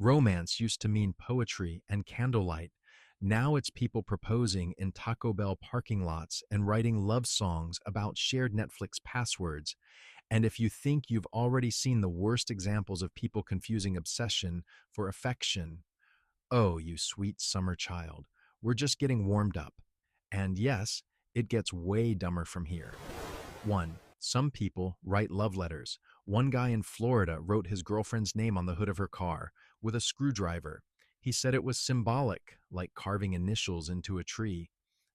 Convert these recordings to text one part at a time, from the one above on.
Romance used to mean poetry and candlelight. Now it's people proposing in Taco Bell parking lots and writing love songs about shared Netflix passwords. And if you think you've already seen the worst examples of people confusing obsession for affection, oh, you sweet summer child, we're just getting warmed up. And yes, it gets way dumber from here. 1. Some people write love letters. One guy in Florida wrote his girlfriend's name on the hood of her car with a screwdriver. He said it was symbolic, like carving initials into a tree.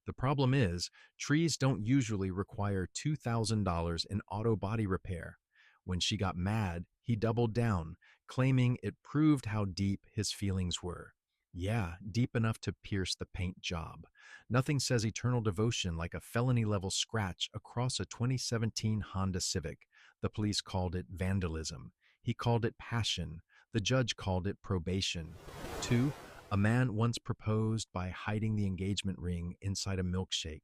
The problem is, trees don't usually require $2,000 in auto body repair. When she got mad, he doubled down, claiming it proved how deep his feelings were. Yeah, deep enough to pierce the paint job. Nothing says eternal devotion like a felony-level scratch across a 2017 Honda Civic. The police called it vandalism. He called it passion. The judge called it probation. 2. A man once proposed by hiding the engagement ring inside a milkshake.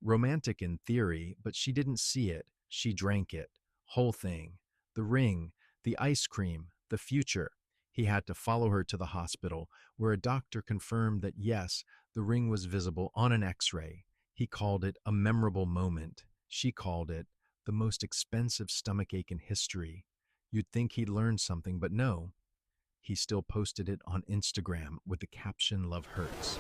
Romantic in theory, but she didn't see it. She drank it. Whole thing. The ring, the ice cream, the future. He had to follow her to the hospital, where a doctor confirmed that yes, the ring was visible on an x-ray. He called it a memorable moment. She called it the most expensive stomachache in history. You'd think he'd learned something, but no. He still posted it on Instagram with the caption, "Love hurts."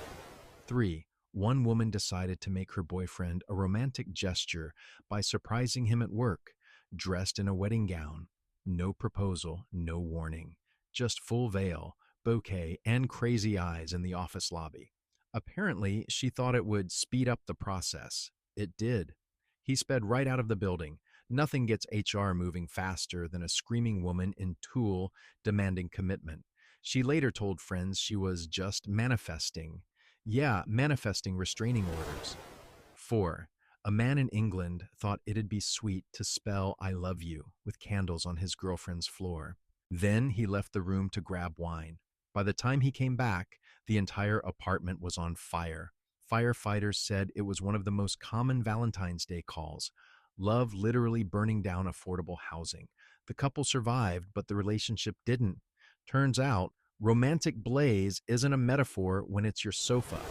3. One woman decided to make her boyfriend a romantic gesture by surprising him at work, dressed in a wedding gown. No proposal, no warning. Just full veil, bouquet, and crazy eyes in the office lobby. Apparently, she thought it would speed up the process. It did. He sped right out of the building. Nothing gets HR moving faster than a screaming woman in tulle demanding commitment. She later told friends she was just manifesting. Yeah, manifesting restraining orders. 4. A man in England thought it'd be sweet to spell "I love you" with candles on his girlfriend's floor. Then he left the room to grab wine. By the time he came back, the entire apartment was on fire. Firefighters said it was one of the most common Valentine's Day calls. Love literally burning down affordable housing. The couple survived, but the relationship didn't. Turns out, romantic blaze isn't a metaphor when it's your sofa.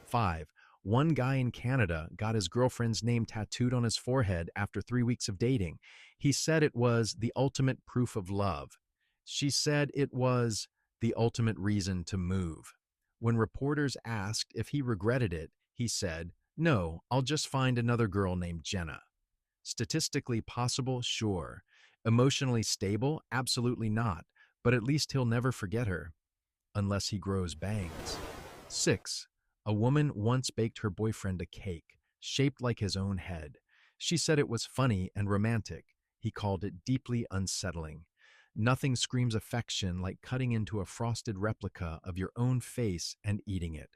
5. One guy in Canada got his girlfriend's name tattooed on his forehead after 3 weeks of dating. He said it was the ultimate proof of love. She said it was the ultimate reason to move. When reporters asked if he regretted it, he said, "No, I'll just find another girl named Jenna." Statistically possible, sure. Emotionally stable, absolutely not. But at least he'll never forget her. Unless he grows bangs. 6. A woman once baked her boyfriend a cake, shaped like his own head. She said it was funny and romantic. He called it deeply unsettling. Nothing screams affection like cutting into a frosted replica of your own face and eating it.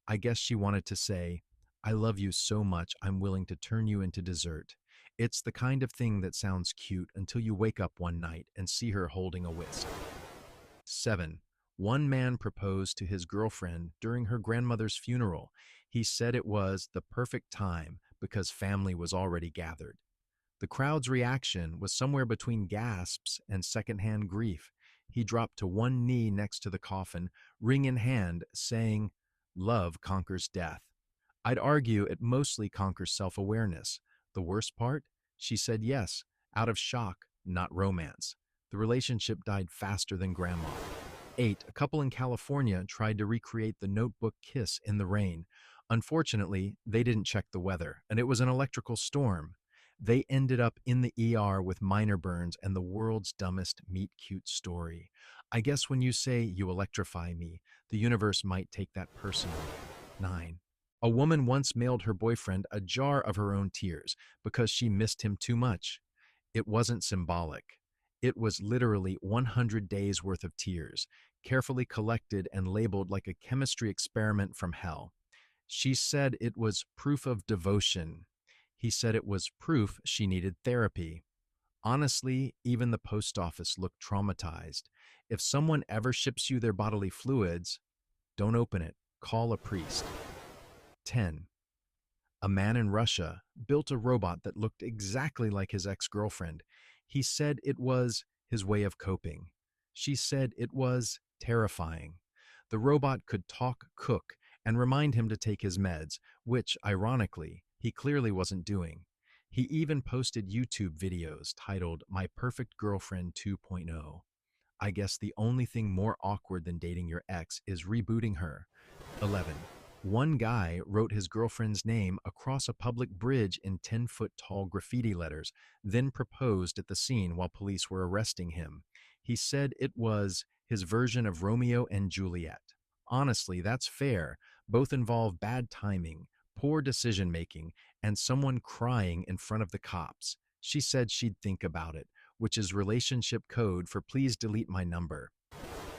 I guess she wanted to say, "I love you so much I'm willing to turn you into dessert." It's the kind of thing that sounds cute until you wake up one night and see her holding a whisk. 7. One man proposed to his girlfriend during her grandmother's funeral. He said it was the perfect time because family was already gathered. The crowd's reaction was somewhere between gasps and secondhand grief. He dropped to one knee next to the coffin, ring in hand, saying, "Love conquers death." I'd argue it mostly conquers self-awareness. The worst part? She said yes, out of shock, not romance. The relationship died faster than grandma. 8. A couple in California tried to recreate the Notebook kiss in the rain. Unfortunately, they didn't check the weather, and it was an electrical storm. They ended up in the ER with minor burns and the world's dumbest meet-cute story. I guess when you say "you electrify me," the universe might take that personally. 9. A woman once mailed her boyfriend a jar of her own tears because she missed him too much. It wasn't symbolic. It was literally 100 days worth of tears, carefully collected and labeled like a chemistry experiment from hell. She said it was proof of devotion. He said it was proof she needed therapy. Honestly, even the post office looked traumatized. If someone ever ships you their bodily fluids, don't open it. Call a priest. 10. A man in Russia built a robot that looked exactly like his ex-girlfriend. He said it was his way of coping. She said it was Terrifying. The robot could talk, cook, and remind him to take his meds, which, ironically, he clearly wasn't doing. He even posted YouTube videos titled My Perfect Girlfriend 2.0. I guess the only thing more awkward than dating your ex is rebooting her. 11. One guy wrote his girlfriend's name across a public bridge in 10-foot tall graffiti letters, then proposed at the scene while police were arresting him. He said it was his version of Romeo and Juliet. Honestly, that's fair. Both involve bad timing, poor decision making, and someone crying in front of the cops. She said she'd think about it, which is relationship code for please delete my number.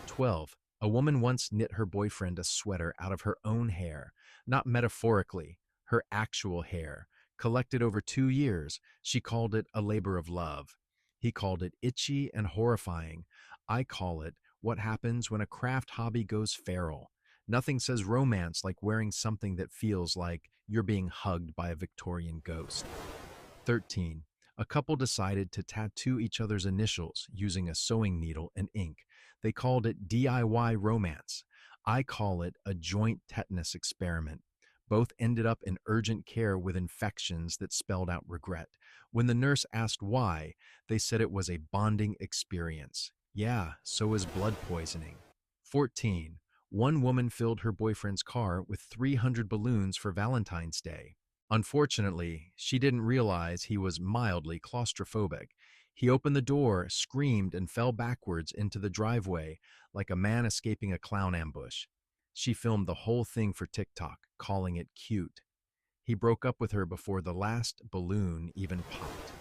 12. A woman once knit her boyfriend a sweater out of her own hair, not metaphorically, her actual hair, collected over 2 years. She called it a labor of love. He called it itchy and horrifying. I call it what happens when a craft hobby goes feral. Nothing says romance like wearing something that feels like you're being hugged by a Victorian ghost. 13. A couple decided to tattoo each other's initials using a sewing needle and ink. They called it DIY romance. I call it a joint tetanus experiment. Both ended up in urgent care with infections that spelled out regret. When the nurse asked why, they said it was a bonding experience. Yeah, so is blood poisoning. 14. One woman filled her boyfriend's car with 300 balloons for Valentine's Day. Unfortunately, she didn't realize he was mildly claustrophobic. He opened the door, screamed, and fell backwards into the driveway like a man escaping a clown ambush. She filmed the whole thing for TikTok, calling it cute. He broke up with her before the last balloon even popped.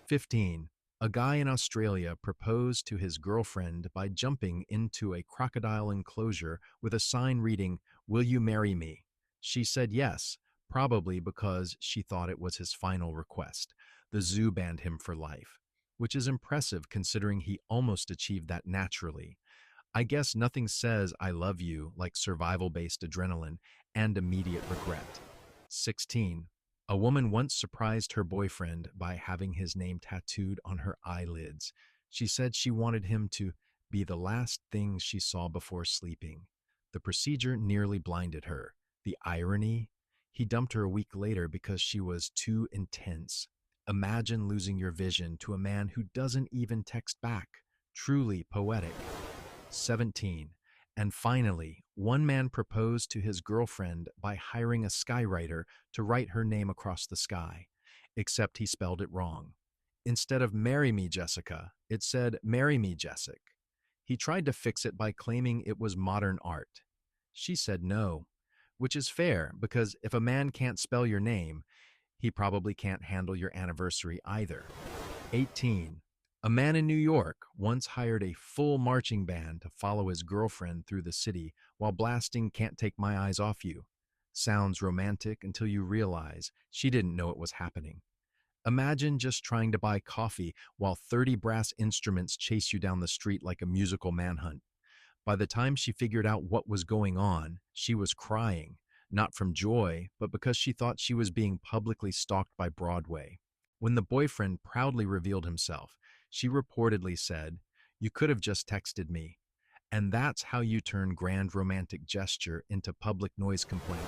15. A guy in Australia proposed to his girlfriend by jumping into a crocodile enclosure with a sign reading, "Will you marry me?" She said yes, probably because she thought it was his final request. The zoo banned him for life, which is impressive considering he almost achieved that naturally. I guess nothing says I love you like survival-based adrenaline and immediate regret. 16. A woman once surprised her boyfriend by having his name tattooed on her eyelids. She said she wanted him to be the last thing she saw before sleeping. The procedure nearly blinded her. The irony? He dumped her a week later because she was too intense. Imagine losing your vision to a man who doesn't even text back. Truly poetic. 17. And finally, one man proposed to his girlfriend by hiring a skywriter to write her name across the sky, except he spelled it wrong. Instead of "marry me, Jessica," it said "marry me, Jessic." He tried to fix it by claiming it was modern art. She said no, which is fair because if a man can't spell your name, he probably can't handle your anniversary either. 18. A man in New York once hired a full marching band to follow his girlfriend through the city while blasting "Can't Take My Eyes Off You." Sounds romantic until you realize she didn't know it was happening. Imagine just trying to buy coffee while 30 brass instruments chase you down the street like a musical manhunt. By the time she figured out what was going on, she was crying, not from joy, but because she thought she was being publicly stalked by Broadway. When the boyfriend proudly revealed himself, she reportedly said, "You could have just texted me." And that's how you turn grand romantic gesture into public noise complaint.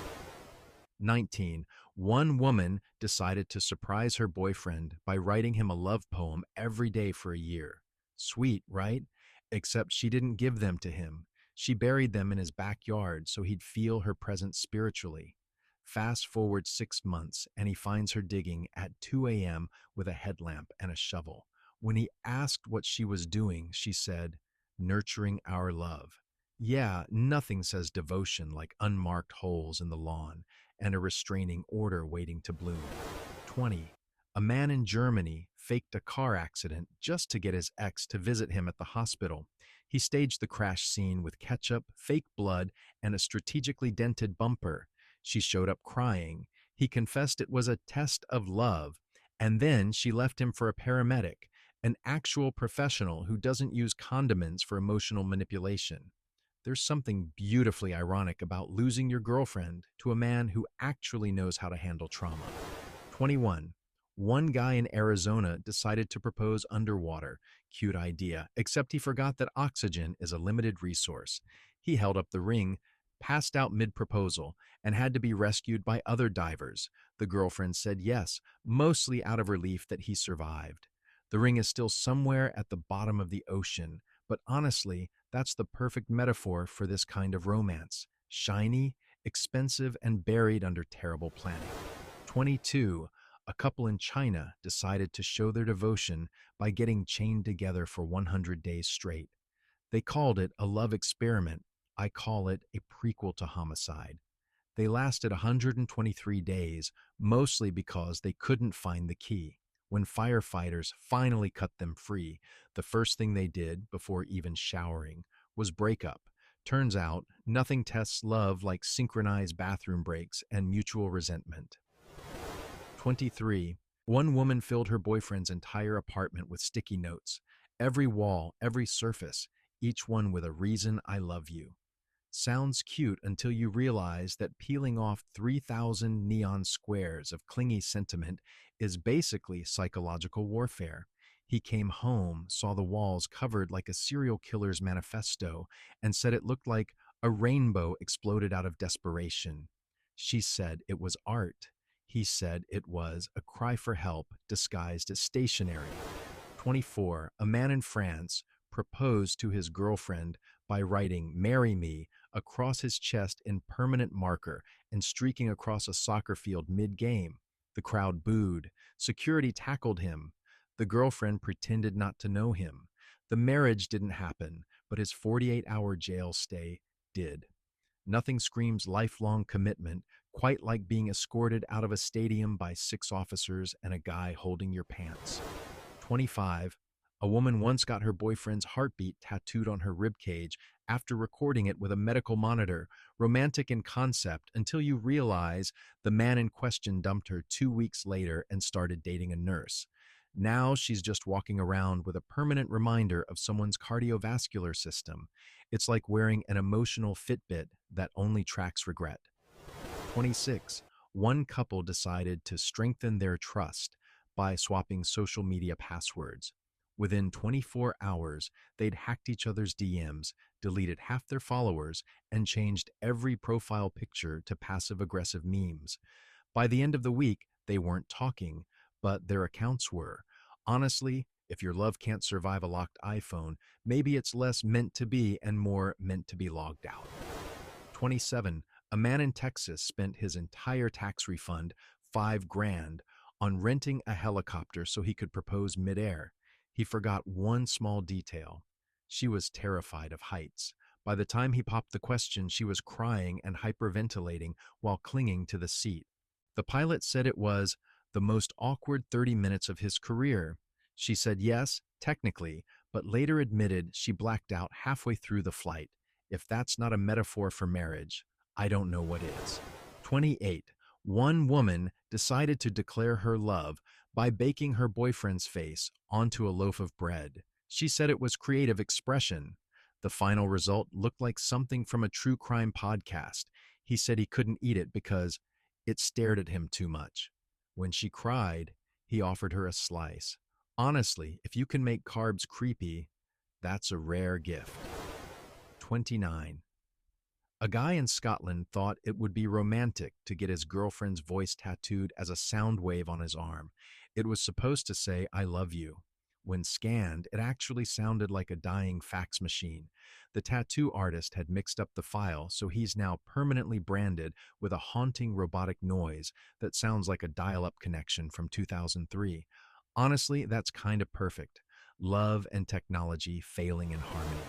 19. One woman decided to surprise her boyfriend by writing him a love poem every day for a year. Sweet, right? Except she didn't give them to him. She buried them in his backyard so he'd feel her presence spiritually. Fast forward 6 months, and he finds her digging at 2 a.m. with a headlamp and a shovel. When he asked what she was doing, she said, "Nurturing our love." Yeah, nothing says devotion like unmarked holes in the lawn and a restraining order waiting to bloom. 20. A man in Germany faked a car accident just to get his ex to visit him at the hospital. He staged the crash scene with ketchup, fake blood, and a strategically dented bumper. She showed up crying. He confessed it was a test of love, and then she left him for a paramedic, an actual professional who doesn't use condiments for emotional manipulation. There's something beautifully ironic about losing your girlfriend to a man who actually knows how to handle trauma. 21. One guy in Arizona decided to propose underwater. Cute idea, except he forgot that oxygen is a limited resource. He held up the ring, passed out mid-proposal, and had to be rescued by other divers. The girlfriend said yes, mostly out of relief that he survived. The ring is still somewhere at the bottom of the ocean, but honestly, that's the perfect metaphor for this kind of romance. Shiny, expensive, and buried under terrible planning. 22. A couple in China decided to show their devotion by getting chained together for 100 days straight. They called it a love experiment. I call it a prequel to homicide. They lasted 123 days, mostly because they couldn't find the key. When firefighters finally cut them free, the first thing they did, before even showering, was break up. Turns out, nothing tests love like synchronized bathroom breaks and mutual resentment. 23. One woman filled her boyfriend's entire apartment with sticky notes. Every wall, every surface, each one with a reason I love you. Sounds cute until you realize that peeling off 3,000 neon squares of clingy sentiment is basically psychological warfare. He came home, saw the walls covered like a serial killer's manifesto, and said it looked like a rainbow exploded out of desperation. She said it was art. He said it was a cry for help disguised as stationery. 24. A man in France proposed to his girlfriend by writing "Marry Me" across his chest in permanent marker and streaking across a soccer field mid-game. The crowd booed. Security tackled him. The girlfriend pretended not to know him. The marriage didn't happen, but his 48-hour jail stay did. Nothing screams lifelong commitment quite like being escorted out of a stadium by 6 officers and a guy holding your pants. 25. A woman once got her boyfriend's heartbeat tattooed on her ribcage after recording it with a medical monitor, romantic in concept until you realize the man in question dumped her 2 weeks later and started dating a nurse. Now she's just walking around with a permanent reminder of someone's cardiovascular system. It's like wearing an emotional Fitbit that only tracks regret. 26. One couple decided to strengthen their trust by swapping social media passwords. Within 24 hours, they'd hacked each other's DMs, deleted half their followers, and changed every profile picture to passive-aggressive memes. By the end of the week, they weren't talking, but their accounts were. Honestly, if your love can't survive a locked iPhone, maybe it's less meant to be and more meant to be logged out. 27. A man in Texas spent his entire tax refund, $5,000, on renting a helicopter so he could propose midair. He forgot one small detail. She was terrified of heights. By the time he popped the question, she was crying and hyperventilating while clinging to the seat. The pilot said it was the most awkward 30 minutes of his career. She said yes, technically, but later admitted she blacked out halfway through the flight. If that's not a metaphor for marriage, I don't know what is. 28. One woman decided to declare her love by baking her boyfriend's face onto a loaf of bread. She said it was creative expression. The final result looked like something from a true crime podcast. He said he couldn't eat it because it stared at him too much. When she cried, he offered her a slice. Honestly, if you can make carbs creepy, that's a rare gift. 29. A guy in Scotland thought it would be romantic to get his girlfriend's voice tattooed as a sound wave on his arm. It was supposed to say, "I love you." When scanned, it actually sounded like a dying fax machine. The tattoo artist had mixed up the file, so he's now permanently branded with a haunting robotic noise that sounds like a dial-up connection from 2003. Honestly, that's kind of perfect. Love and technology failing in harmony.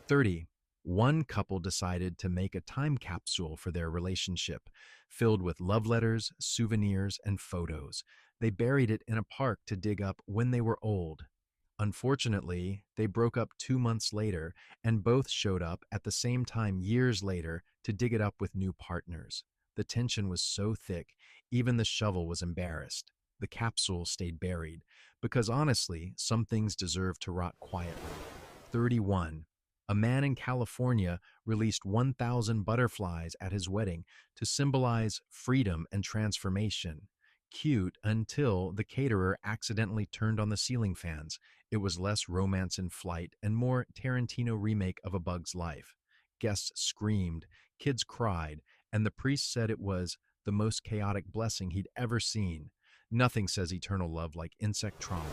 30. One couple decided to make a time capsule for their relationship, filled with love letters, souvenirs, and photos. They buried it in a park to dig up when they were old. Unfortunately, they broke up 2 months later, and both showed up at the same time years later to dig it up with new partners. The tension was so thick, even the shovel was embarrassed. The capsule stayed buried, because honestly, some things deserve to rot quietly. 31. A man in California released 1,000 butterflies at his wedding to symbolize freedom and transformation. cute until the caterer accidentally turned on the ceiling fans. It was less romance in flight and more Tarantino remake of A Bug's Life. Guests screamed, kids cried, and the priest said it was the most chaotic blessing he'd ever seen. Nothing says eternal love like insect trauma.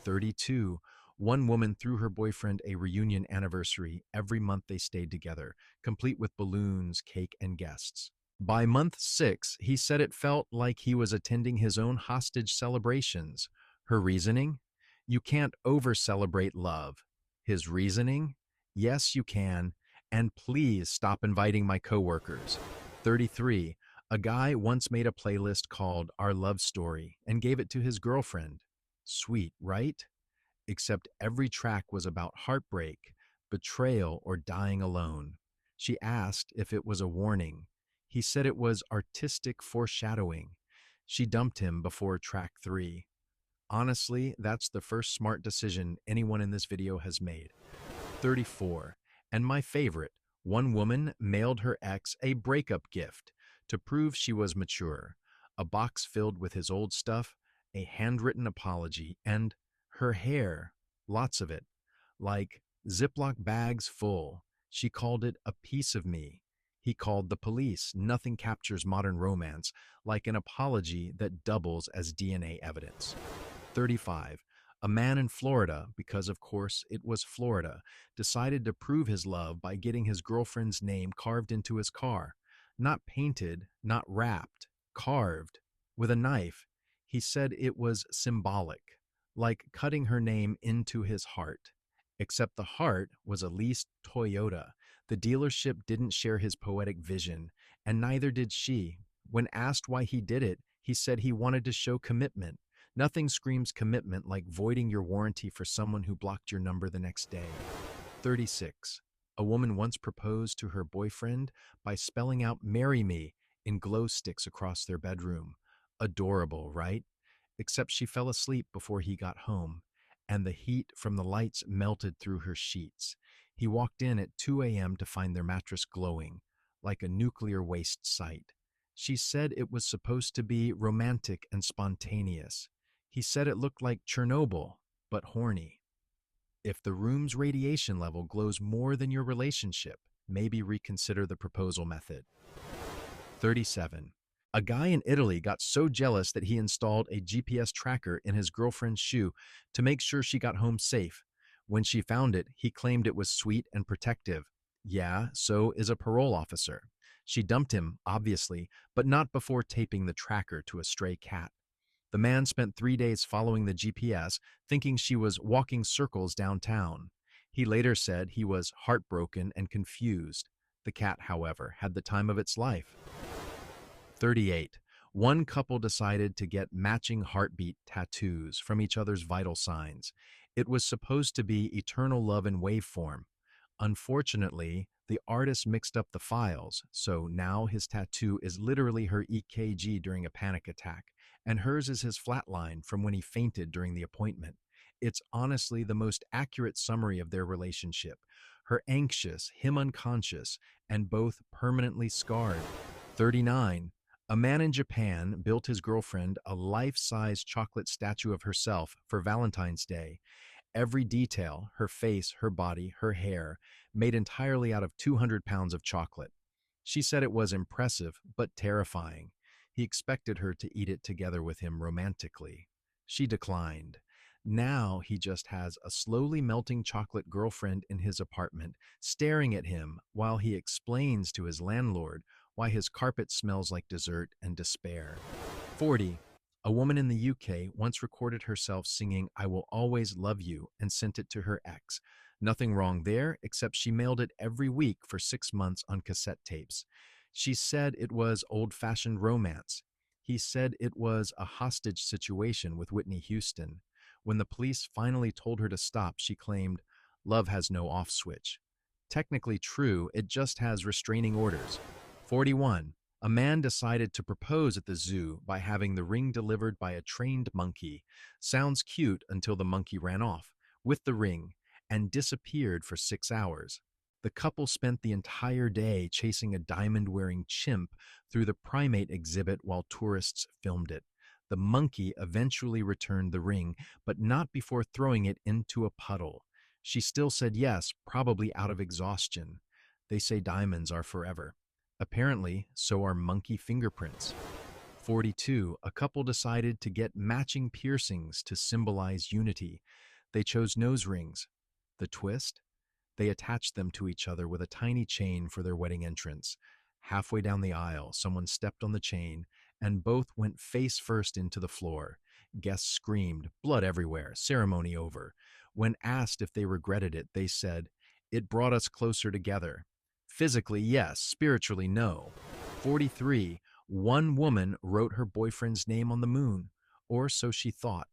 32. One woman threw her boyfriend a reunion anniversary every month they stayed together, complete with balloons, cake, and guests. By month 6, he said it felt like he was attending his own hostage celebrations. Her reasoning? You can't over-celebrate love. His reasoning? Yes, you can. And please stop inviting my coworkers. 33. A guy once made a playlist called Our Love Story and gave it to his girlfriend. Sweet, right? Except every track was about heartbreak, betrayal, or dying alone. She asked if it was a warning. He said it was artistic foreshadowing. She dumped him before track 3. Honestly, that's the first smart decision anyone in this video has made. 34. And my favorite, one woman mailed her ex a breakup gift to prove she was mature. A box filled with his old stuff, a handwritten apology, and her hair, lots of it, like Ziploc bags full. She called it a piece of me. He called the police. Nothing captures modern romance like an apology that doubles as DNA evidence. 35. A man in Florida, because of course it was Florida, decided to prove his love by getting his girlfriend's name carved into his car. Not painted, not wrapped, carved with a knife. He said it was symbolic, like cutting her name into his heart. Except the heart was a leased Toyota. The dealership didn't share his poetic vision, and neither did she. When asked why he did it, he said he wanted to show commitment. Nothing screams commitment like voiding your warranty for someone who blocked your number the next day. 36. A woman once proposed to her boyfriend by spelling out "marry me" in glow sticks across their bedroom. Adorable, right? Except she fell asleep before he got home, and the heat from the lights melted through her sheets. He walked in at 2 a.m. to find their mattress glowing, like a nuclear waste site. She said it was supposed to be romantic and spontaneous. He said it looked like Chernobyl, but horny. If the room's radiation level glows more than your relationship, maybe reconsider the proposal method. 37. A guy in Italy got so jealous that he installed a GPS tracker in his girlfriend's shoe to make sure she got home safe. When she found it, he claimed it was sweet and protective. Yeah, so is a parole officer. She dumped him, obviously, but not before taping the tracker to a stray cat. The man spent 3 days following the GPS, thinking she was walking circles downtown. He later said he was heartbroken and confused. The cat, however, had the time of its life. 38. One couple decided to get matching heartbeat tattoos from each other's vital signs. It was supposed to be eternal love in waveform. Unfortunately, the artist mixed up the files, so now his tattoo is literally her EKG during a panic attack, and hers is his flatline from when he fainted during the appointment. It's honestly the most accurate summary of their relationship. Her anxious, him unconscious, and both permanently scarred. 39. A man in Japan built his girlfriend a life-size chocolate statue of herself for Valentine's Day. Every detail, her face, her body, her hair, made entirely out of 200 pounds of chocolate. She said it was impressive, but terrifying. He expected her to eat it together with him romantically. She declined. Now he just has a slowly melting chocolate girlfriend in his apartment, staring at him while he explains to his landlord why his carpet smells like dessert and despair. 40. A woman in the UK once recorded herself singing "I Will Always Love You" and sent it to her ex. Nothing wrong there, except she mailed it every week for 6 months on cassette tapes. She said it was old-fashioned romance. He said it was a hostage situation with Whitney Houston. When the police finally told her to stop, she claimed, "Love has no off switch." Technically true, it just has restraining orders. 41. A man decided to propose at the zoo by having the ring delivered by a trained monkey. Sounds cute until the monkey ran off with the ring and disappeared for 6 hours. The couple spent the entire day chasing a diamond-wearing chimp through the primate exhibit while tourists filmed it. The monkey eventually returned the ring, but not before throwing it into a puddle. She still said yes, probably out of exhaustion. They say diamonds are forever. Apparently, so are monkey fingerprints. 42, a couple decided to get matching piercings to symbolize unity. They chose nose rings. The twist? They attached them to each other with a tiny chain for their wedding entrance. Halfway down the aisle, someone stepped on the chain, and both went face first into the floor. Guests screamed, blood everywhere, ceremony over. When asked if they regretted it, they said, "It brought us closer together." Physically, yes. Spiritually, no. 43, one woman wrote her boyfriend's name on the moon, or so she thought.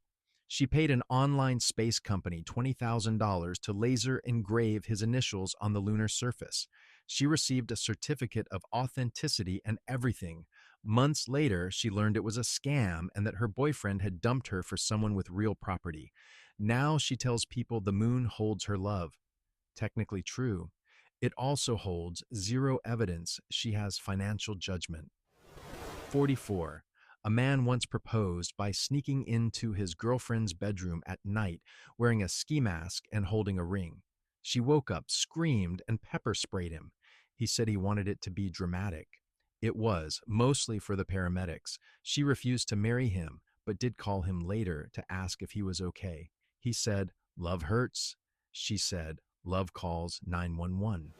She paid an online space company $20,000 to laser engrave his initials on the lunar surface. She received a certificate of authenticity and everything. Months later, she learned it was a scam and that her boyfriend had dumped her for someone with real property. Now she tells people the moon holds her love. Technically true. It also holds zero evidence she has financial judgment. 44. A man once proposed by sneaking into his girlfriend's bedroom at night wearing a ski mask and holding a ring. She woke up, screamed, and pepper sprayed him. He said he wanted it to be dramatic. It was, mostly for the paramedics. She refused to marry him, but did call him later to ask if he was okay. He said, "Love hurts." She said, "Love calls 911."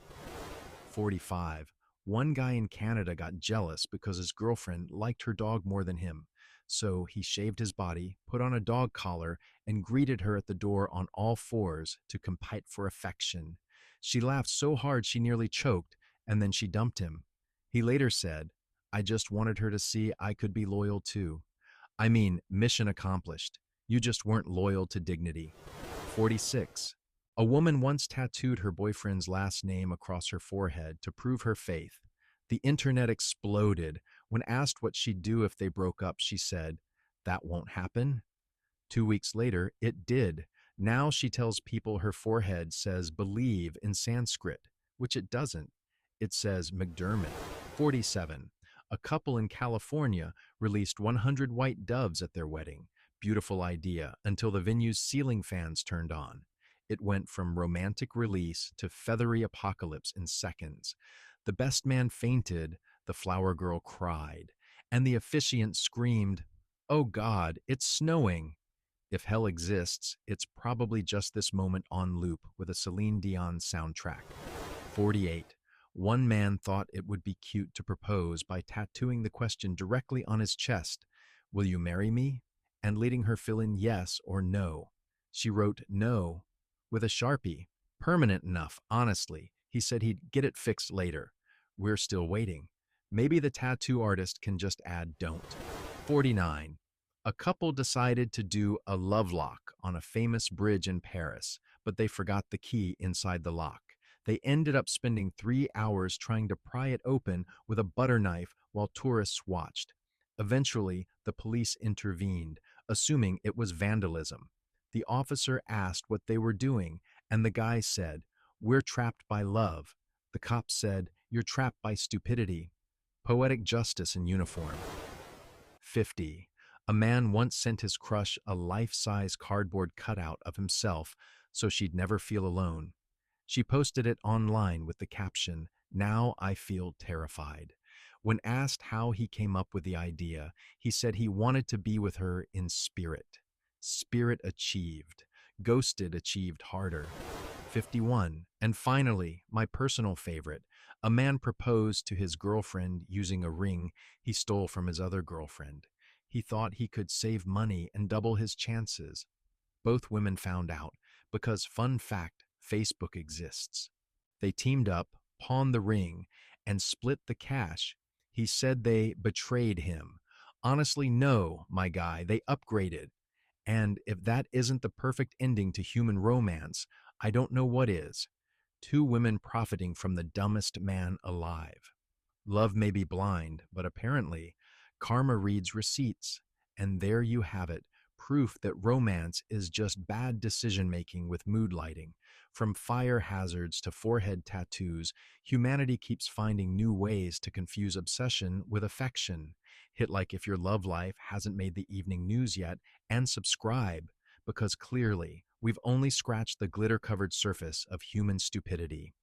45. One guy in Canada got jealous because his girlfriend liked her dog more than him. So he shaved his body, put on a dog collar, and greeted her at the door on all fours to compete for affection. She laughed so hard she nearly choked, and then she dumped him. He later said, "I just wanted her to see I could be loyal too." I mean, mission accomplished. You just weren't loyal to dignity. 46. A woman once tattooed her boyfriend's last name across her forehead to prove her faith. The internet exploded. When asked what she'd do if they broke up, she said, "That won't happen." 2 weeks later, it did. Now she tells people her forehead says believe in Sanskrit, which it doesn't. It says McDermott. 47. A couple in California released 100 white doves at their wedding. Beautiful idea, until the venue's ceiling fans turned on. It went from romantic release to feathery apocalypse in seconds. The best man fainted, the flower girl cried, and the officiant screamed, "Oh God, it's snowing." If hell exists, it's probably just this moment on loop with a Celine Dion soundtrack. 48. One man thought it would be cute to propose by tattooing the question directly on his chest, "Will you marry me?" and letting her fill in yes or no. She wrote no with a Sharpie. Permanent enough, honestly. He said he'd get it fixed later. We're still waiting. Maybe the tattoo artist can just add don't. 49. A couple decided to do a love lock on a famous bridge in Paris, but they forgot the key inside the lock. They ended up spending 3 hours trying to pry it open with a butter knife while tourists watched. Eventually, the police intervened, assuming it was vandalism. The officer asked what they were doing, and the guy said, "We're trapped by love." The cop said, "You're trapped by stupidity." Poetic justice in uniform. 50. A man once sent his crush a life-size cardboard cutout of himself so she'd never feel alone. She posted it online with the caption, "Now I feel terrified." When asked how he came up with the idea, he said he wanted to be with her in spirit. Spirit achieved. Ghosted achieved harder. 51. And finally, my personal favorite, a man proposed to his girlfriend using a ring he stole from his other girlfriend. He thought he could save money and double his chances. Both women found out because, fun fact, Facebook exists. They teamed up, pawned the ring, and split the cash. He said they betrayed him. Honestly, no, my guy, they upgraded. And if that isn't the perfect ending to human romance, I don't know what is. Two women profiting from the dumbest man alive. Love may be blind, but apparently, karma reads receipts. And there you have it, proof that romance is just bad decision making with mood lighting. From fire hazards to forehead tattoos, humanity keeps finding new ways to confuse obsession with affection. Hit like if your love life hasn't made the evening news yet, and subscribe, because clearly we've only scratched the glitter covered surface of human stupidity.